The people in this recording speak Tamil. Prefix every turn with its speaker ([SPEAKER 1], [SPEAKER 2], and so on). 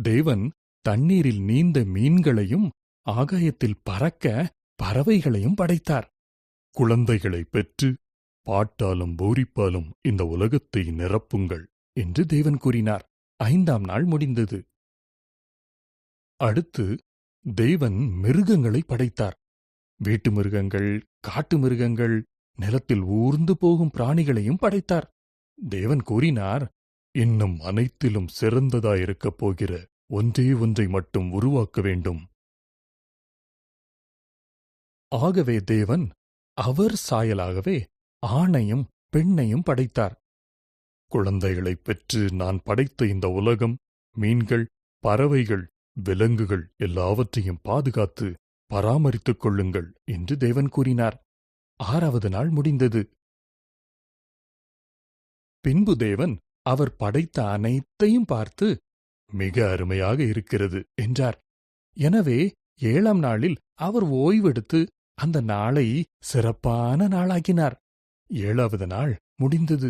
[SPEAKER 1] தேவன் தண்ணீரில் நீந்த மீன்களையும் ஆகாயத்தில் பறக்க பறவைகளையும் படைத்தார். குழந்தைகளைப் பெற்று பாட்டாலும் பூரிப்பாலும் இந்த உலகத்தை நிரப்புங்கள் என்று தேவன் கூறினார். 5ஆம் நாள் முடிந்தது. அடுத்து தேவன் மிருகங்களை படைத்தார். வீட்டு மிருகங்கள், காட்டு மிருகங்கள், நிலத்தில் ஊர்ந்து போகும் பிராணிகளையும் படைத்தார். தேவன் கூறினார், இன்னும் அனைத்திலும் சிறந்ததாயிருக்கப் போகிற ஒன்றே ஒன்றை மட்டும் உருவாக்க வேண்டும். ஆகவே தேவன் அவர் சாயலாகவே ஆணையும் பெண்ணையும் படைத்தார். குழந்தைகளைப் பெற்று நான் படைத்த இந்த உலகம், மீன்கள், பறவைகள், விலங்குகள் எல்லாவற்றையும் பாதுகாத்து பராமரித்துக் கொள்ளுங்கள் என்று தேவன் கூறினார். 6வது நாள் முடிந்தது. பின்பு தேவன் அவர் படைத்த அனைத்தையும் பார்த்து, மிக அருமையாக இருக்கிறது என்றார். எனவே 7ஆம் நாளில் அவர் ஓய்வெடுத்து அந்த நாளை சிறப்பான நாளாக்கினார். 7வது நாள் முடிந்தது.